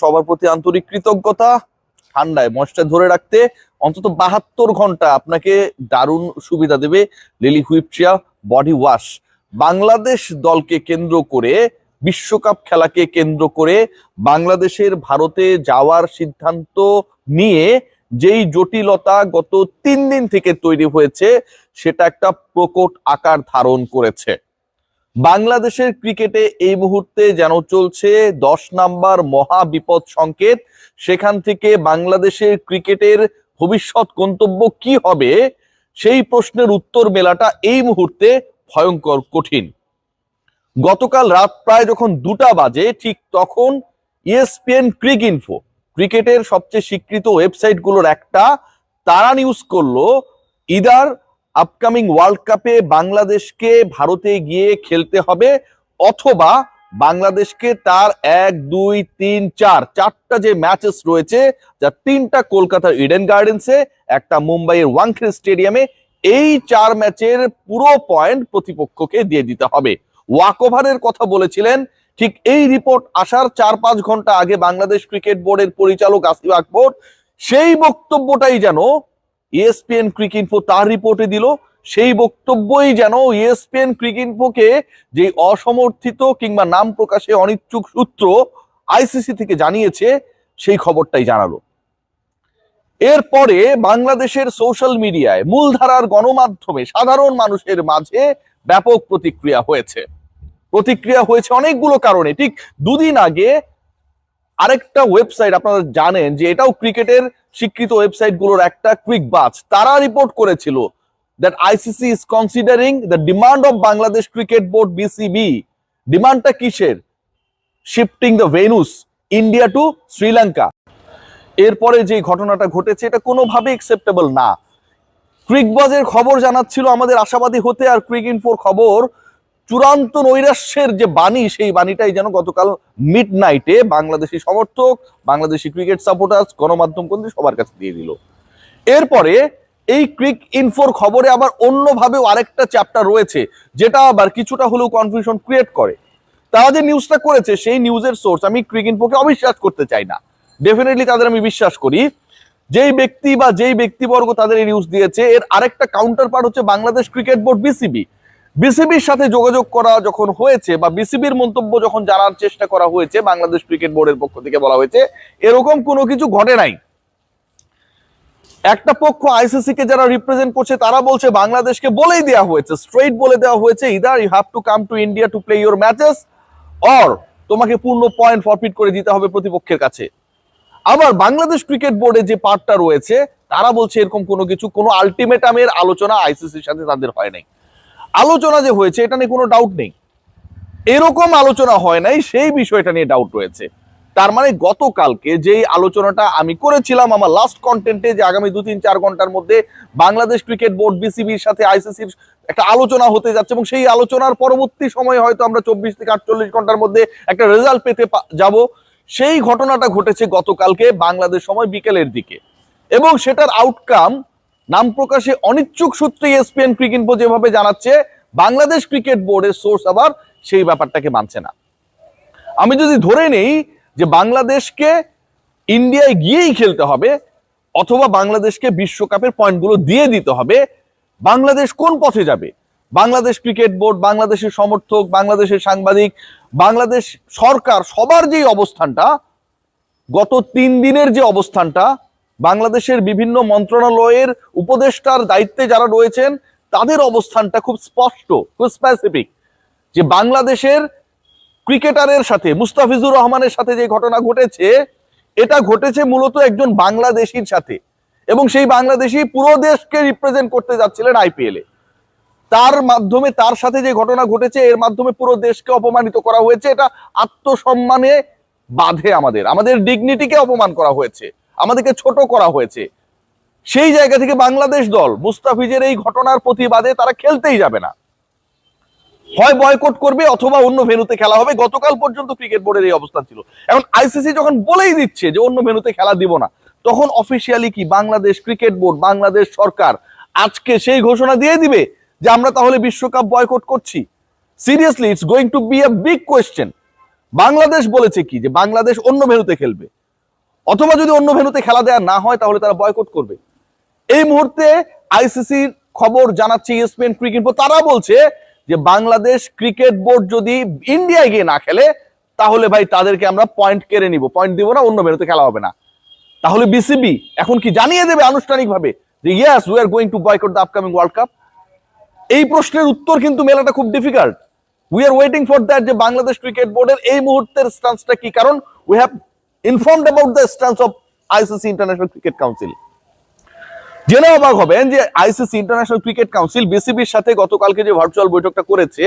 সবার প্রতি আন্তরিক কৃতজ্ঞতা। ঠান্ডায় ময়েশ্চার ধরে রাখতে অন্তত 72 ঘন্টা আপনাকে দারুণ সুবিধা দেবে লিলি হুইপচিয়া বডি ওয়াশ। বাংলাদেশ দলকে কেন্দ্র করে, বিশ্বকাপ খেলাকে কেন্দ্র করে বাংলাদেশের ভারতে যাওয়ার সিদ্ধান্ত নিয়ে যেই জটিলতা গত 3 দিন থেকে তৈরি হয়েছে সেটা একটা প্রকট আকার ধারণ করেছে। বাংলাদেশের ক্রিকেটে এই মুহূর্তে যেন চলছে 10 নাম্বার মহা বিপদ সংকেত। সেখান থেকে বাংলাদেশের ক্রিকেটের ভবিষ্যৎ গন্তব্য কি হবে সেই প্রশ্নের উত্তর মেলাটা এই মুহূর্তে ভয়ঙ্কর কঠিন। গতকাল রাত প্রায় যখন 2টা বাজে ঠিক তখন ESPN ক্রিক ইনফো, ক্রিকেটের সবচেয়ে স্বীকৃত ওয়েবসাইট গুলোর একটা, তারা নিউজ করলো ইদার আপকামিং ওয়ার্ল্ড কাপে বাংলাদেশকে ভারতে গিয়ে খেলতে হবে অথবা বাংলাদেশকে তার 1, 2, 3, 4টা যে ম্যাচেস রয়েছে, যা 3টা কলকাতার ইডেন গার্ডেন্সে, একটা মুম্বাইয়ের ওয়াংখেড়ে স্টেডিয়ামে, এই 4 ম্যাচের পুরো পয়েন্ট প্রতিপক্ষকে দিয়ে দিতে হবে। ওয়াকওভারের কথা বলেছিলেন। ঠিক এই রিপোর্ট আসার 4-5 ঘন্টা আগে বাংলাদেশ ক্রিকেট বোর্ডের পরিচালক আসিফ আকবর সেই বক্তব্যটাই যেন ESPN ক্রিক ইনফো তার রিপোর্টে দিল। সেই বক্তব্যই যেন ESPN ক্রিক ইনফোকে যে অসমর্থিত কিংবা নাম প্রকাশে অনিচ্ছুক সূত্র ICC থেকে জানিয়েছে সেই খবরটাই জানালো। এরপরে বাংলাদেশের সোশ্যাল মিডিয়ায়, মূলধারার গণমাধ্যমে, সাধারণ মানুষের মাঝে ব্যাপক প্রতিক্রিয়া হয়েছে অনেকগুলো কারণে। ঠিক 2 দিন আগে আরেকটা ওয়েবসাইট, আপনারা জানেন যে এটাও ক্রিকেটের স্বীকৃত ওয়েবসাইট গুলোর একটা, ক্রিকবাজ, তারা রিপোর্ট করেছিল that ICC is considering the demand of Bangladesh Cricket Board BCB। ডিমান্ডটা কিসের? Shifting the venues India to Sri Lanka. এরপরে যে ঘটনাটা ঘটেছে এটা কোনোভাবে অ্যাকসেপ্টেবল না। ক্রিকবাজের খবর জানাচ্ছিল আমাদের আশাবাদী হতে, আর ক্রিক ইনফোর খবর চূড়ান্ত নৈরাশ্যের যে বাণী, সেই বাণীটাই যেন গতকাল মিডনাইটে বাংলাদেশি সমর্থক, বাংলাদেশি ক্রিকেট সাপোর্টার্স, গণমাধ্যম কর্মী সবার কাছে দিয়ে দিল। এরপরে এই ক্রিক ইনফোর খবরে আবার অন্যভাবেও আরেকটা চ্যাপ্টার রয়েছে যেটা আবার কিছুটা হলেও কনফিউশন ক্রিয়েট করে। তারা যে নিউজটা করেছে সেই নিউজের সোর্স আমি ক্রিক ইনফোকে অবিশ্বাস করতে চাই না। ডেফিনেটলি তাদের আমি বিশ্বাস করি। যেই ব্যক্তি বা যেই ব্যক্তিবর্গ তাদের এই নিউজ দিয়েছে, এর আরেকটা কাউন্টার পার্ট হচ্ছে বাংলাদেশ ক্রিকেট বোর্ড বিসিবির সাথে যোগাযোগ করা যখন হয়েছে বা বিসিবির মন্তব্য যখন জানার চেষ্টা করা হয়েছে, বাংলাদেশ ক্রিকেট বোর্ডের পক্ষ থেকে বলা হয়েছে এরকম কোনো কিছু ঘটে নাই। একটা পক্ষ ICC কে যারা রিপ্রেজেন্ট করছে তারা বলছে বাংলাদেশকে বলেই দেওয়া হয়েছে, স্ট্রেইট বলে দেওয়া হয়েছে, either you have to come to India to play your matches or তোমাকে পূর্ণ পয়েন্ট ফরফিট করে দিতে হবে প্রতিপক্ষের কাছে। আবার বাংলাদেশ ক্রিকেট বোর্ডে যে পার্টটা রয়েছে তারা বলছে এরকম কোনো কিছু, কোনো আলটিমেটামের আলোচনা ICCর সাথে তাদের হয় নাই। আলোচনা যে হয়েছে এটা নিয়ে কোনো ডাউট নেই, এরকম আলোচনা হয় নাই সেই বিষয়টা নিয়ে ডাউট রয়েছে। তার মানে গতকালকে যেই আলোচনাটা আমি করেছিলাম আমার লাস্ট কন্টেন্টে, যে আগামী 2-3-4 ঘন্টার মধ্যে বাংলাদেশ ক্রিকেট বোর্ড বিসিবির সাথে ICCর একটা আলোচনা হতে যাচ্ছে এবং সেই আলোচনার পরবর্তী সময় হয়তো আমরা 24 থেকে 48 ঘন্টার মধ্যে একটা রেজাল্ট পেতে যাব, সেই ঘটনাটা ঘটেছে গতকালকে বাংলাদেশ সময় বিকেলের দিকে। এবং সেটার আউটকাম নাম প্রকাশে অনিচ্ছুক সূত্রে ESPN ক্রিক ইনফো যেভাবে জানাচ্ছে, বাংলাদেশ ক্রিকেট বোর্ডের সোর্স আবার সেই ব্যাপারটাকে মানছে না। আমি যদি ধরে নেই যে বাংলাদেশকে ইন্ডিয়ায় গিয়েই খেলতে হবে অথবা বাংলাদেশকে বিশ্বকাপের পয়েন্টগুলো দিয়ে দিতে হবে, বাংলাদেশ কোন পথে যাবে? বাংলাদেশ ক্রিকেট বোর্ড, বাংলাদেশের সমর্থক, বাংলাদেশের সাংবাদিক, বাংলাদেশ সরকার, সবার যে অবস্থানটা, গত 3 দিনের যে অবস্থানটা, বাংলাদেশের বিভিন্ন মন্ত্রণালয়ের উপদেষ্টার দায়িত্বে যারা রয়েছেন তাদের অবস্থানটা খুব স্পষ্ট, খুব স্পেসিফিক, যে বাংলাদেশের ক্রিকেটারের সাথে, মুস্তাফিজুর রহমানের সাথে যে ঘটনা ঘটেছে, এটা ঘটেছে মূলত একজন বাংলাদেশির সাথে, এবং সেই বাংলাদেশি পুরো দেশকে রিপ্রেজেন্ট করতে যাচ্ছিলেন IPL এ। তার মাধ্যমে, তার সাথে যে ঘটনা ঘটেছে এর মাধ্যমে পুরো দেশকে অপমানিত করা হয়েছে। এটা আত্মসম্মানে বাধে, আমাদের ডিগনিটিকে অপমান করা হয়েছে, আমাদেরকে ছোট করা হয়েছে। সেই জায়গা থেকে বাংলাদেশ দল মুস্তাফিজের এই ঘটনার প্রতিবাদে তারা খেলতেই যাবে না, হয় বয়কট করবে অথবা অন্য ভেন্যুতে খেলা হবে। গতকাল পর্যন্ত ক্রিকেট বোর্ডের এই অবস্থান ছিল। এখন ICC যখন বলেই দিচ্ছে যে অন্য ভেন্যুতে খেলা দিব না, তখন অফিসিয়ালি কি বাংলাদেশ ক্রিকেট বোর্ড, বাংলাদেশ সরকার আজকে সেই ঘোষণা দিয়ে দিবে যে আমরা তাহলে বিশ্বকাপ বয়কট করছি? Seriously, it's going to be a big question. Bangladesh বলেছে কি যে বাংলাদেশ অন্য ভেন্যুতে খেলবে, অথবা যদি অন্য ভেন্যুতে খেলা দেওয়া না হয় তাহলে তারা বয়কট করবে। এই মুহূর্তে আইসিসির খবর জানাচ্ছে ইএসপিএন ক্রিকেট বোর্ড, তারা বলছে যে বাংলাদেশ ক্রিকেট বোর্ড যদি ইন্ডিয়ায় গিয়ে না খেলে তাহলে ভাই তাদেরকে আমরা পয়েন্ট কেড়ে নিব, পয়েন্ট দিব না, অন্য ভেন্যুতে খেলা হবে না। তাহলে বিসিবি এখন কি জানিয়ে দেবে আনুষ্ঠানিকভাবে যে yes we are going to boycott the upcoming world cup? এই প্রশ্নের উত্তর কিন্তু মেলাটা খুব difficult. We are waiting for that যে বাংলাদেশ ক্রিকেট বোর্ডের এই মুহূর্তের স্ট্যান্সটা কি, কারণ we have informed about the stance of ICC international cricket council. জেনে অবাক হবেন যে আইসিসি ইন্টারন্যাশনাল ক্রিকেট কাউন্সিল বিসিবির সাথে গতকালকে যে ভার্চুয়াল বৈঠকটা করেছে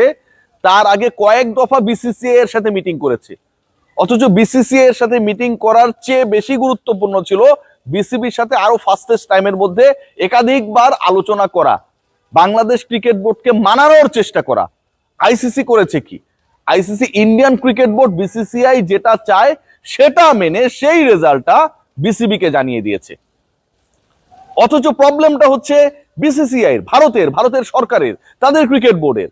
তার আগে কয়েক দফা বিসিসিআই এর সাথে মিটিং করেছে, অথচ বিসিসিআই এর সাথে মিটিং করার চেয়ে বেশি গুরুত্বপূর্ণ ছিল বিসিবির সাথে আরো ফাস্টেস্ট টাইমের মধ্যে একাধিকবার আলোচনা করা, বাংলাদেশ ক্রিকেট বোর্ডকে মানানোর চেষ্টা করা। আইসিসি করেছে কি? ICC Indian cricket board BCCI যেটা চায় সেটা মেনে সেই রেজাল্টটা বিসিবি কে জানিয়ে দিয়েছে। অথচ প্রবলেমটা হচ্ছে বিসিসিআই এর, ভারতের সরকারের, তাদের ক্রিকেট বোর্ডের।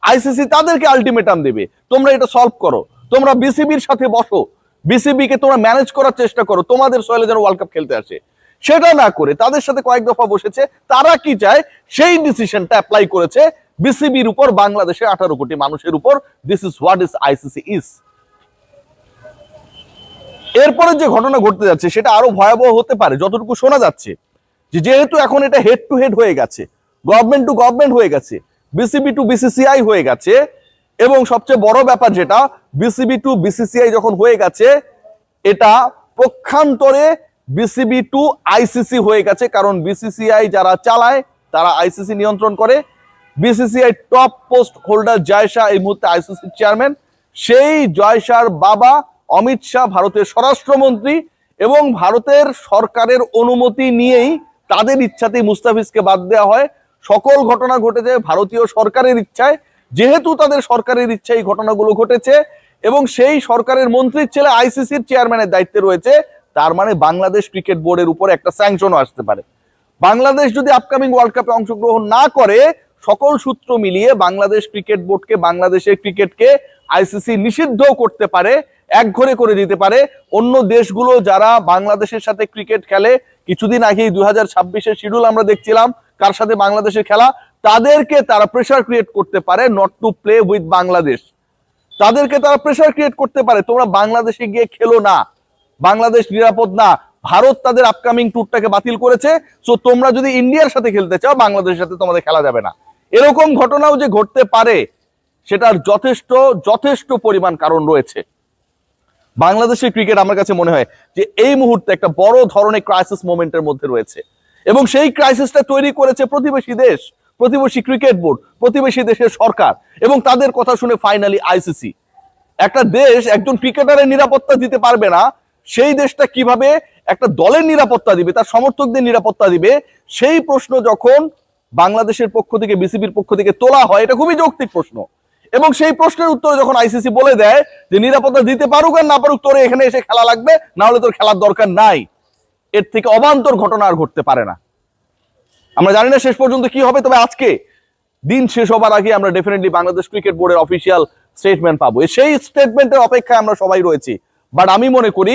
আইসিসি তাদেরকে আলটিমেটাম দেবে, তোমরা এটা সলভ করো, তোমরা বিসিবির সাথে বসো, বিসিবি কে তোমরা ম্যানেজ করার চেষ্টা করো, তোমাদের সয়েলে যেন ওয়ার্ল্ড কাপ খেলতে আসে। সেটা না করে তাদের সাথে কয়েক দফা বসেছে, তারা কি চায় সেই ডিসিশনটা অ্যাপ্লাই করেছে বিসিবির উপর, বাংলাদেশের 18 কোটি মানুষের উপর। This is what is ICC is. এরপরে যে ঘটনা ঘটতে যাচ্ছে সেটা আরো ভয়াবহ হতে পারে যতটুকু শোনা যাচ্ছে, যেহেতু এখন এটা হেড টু হেড হয়ে গেছে, গভর্নমেন্ট টু গভর্নমেন্ট হয়ে গেছে, বিসিবি টু বিসিসিআই হয়ে গেছে, এবং সবচেয়ে বড় ব্যাপার যেটা বিসিবি টু বিসিসিআই যখন হয়ে গেছে এটা পক্ষান্তরে বিসিবি টু আইসিসি হয়ে গেছে, কারণ বিসিসিআই যারা চালায় তারা আইসিসি নিয়ন্ত্রণ করে। বিসিসিআই টপ পোস্ট হোল্ডার জয় শাহ এই মুহূর্তে আইসিসি চেয়ারম্যান, সেই জয় শাহর বাবা অমিত শাহ ভারতের স্বরাষ্ট্রমন্ত্রী, এবং ভারতের সরকারের অনুমতি নিয়েই তাদের ইচ্ছাতেই মুস্তাফিজকে বাদ দেওয়া হয়। সকল ঘটনা ঘটেছে ভারতীয় সরকারের ইচ্ছায়, যেহেতু তাদের সরকারের ইচ্ছায় এই ঘটনাগুলো ঘটেছে এবং সেই সরকারের মন্ত্রীর ছেলে আইসিসির চেয়ারম্যানের দায়িত্বে রয়েছে, তার মানে বাংলাদেশ ক্রিকেট বোর্ডের উপরে একটা স্যাংশনও আসতে পারে। বাংলাদেশ যদি আপকামিং ওয়ার্ল্ড কাপে অংশগ্রহণ না করে, সকল সূত্র মিলিয়ে বাংলাদেশ ক্রিকেট বোর্ডকে, বাংলাদেশের ক্রিকেটকে আইসিসি নিষিদ্ধ করতে পারে, একঘরে করে দিতে পারে। অন্য দেশগুলো যারা বাংলাদেশের সাথে ক্রিকেট খেলে, কিছুদিন আগেই 2026-এর শিডিউল আমরা দেখছিলাম কার সাথে বাংলাদেশের খেলা, তাদেরকে তারা প্রেসার ক্রিয়েট করতে পারে not to play with Bangladesh. তাদেরকে তারা প্রেসার ক্রিয়েট করতে পারে, তোমরা বাংলাদেশে গিয়ে খেলো না, বাংলাদেশ নিরাপদ না, ভারত তাদের আপকামিং ট্যুরটাকে বাতিল করেছে, সো তোমরা যদি ইন্ডিয়ার সাথে খেলতে চাও বাংলাদেশের সাথে তোমাদের খেলা যাবে না। এরকম ঘটনাও যে ঘটতে পারে সেটার যথেষ্ট পরিমাণ কারণ রয়েছে। বাংলাদেশের ক্রিকেট আমার কাছে মনে হয় যে এই মুহূর্তে একটা বড় ধরনের ক্রাইসিস মোমেন্টের মধ্যে রয়েছে, এবং সেই ক্রাইসিসটা তৈরি করেছে প্রতিবেশী দেশ, প্রতিবেশী ক্রিকেট বোর্ড, প্রতিবেশী দেশের সরকার, এবং তাদের কথা শুনে ফাইনালি আইসিসি। একটা দেশ একজন ক্রিকেটারের নিরাপত্তা দিতে পারবে না, সেই দেশটা কিভাবে একটা দলের নিরাপত্তা দিবে, তার সমর্থকদের নিরাপত্তা দিবে, সেই প্রশ্ন যখন বাংলাদেশের পক্ষ থেকে, বিসিবির পক্ষ থেকে তোলা হয়, এটা খুবই যৌক্তিক প্রশ্ন। এবং সেই প্রশ্নের উত্তরে যখন আইসিসি বলে দেয় যে নিরাপত্তা দিতে পারুক আর না পারুক, তোর এখানে এসে খেলা লাগবে, না হলে তোর খেলার দরকার নাই, এর থেকে অবান্তর ঘটনা আর ঘটতে পারে না। আমরা জানি না শেষ পর্যন্ত কি হবে, তবে আজকে দিন শেষ হবার আগে আমরা ডেফিনেটলি বাংলাদেশ ক্রিকেট বোর্ডের অফিসিয়াল স্টেটমেন্ট পাবো। সেই স্টেটমেন্টের অপেক্ষায় আমরা সবাই রয়েছি। বাট আমি মনে করি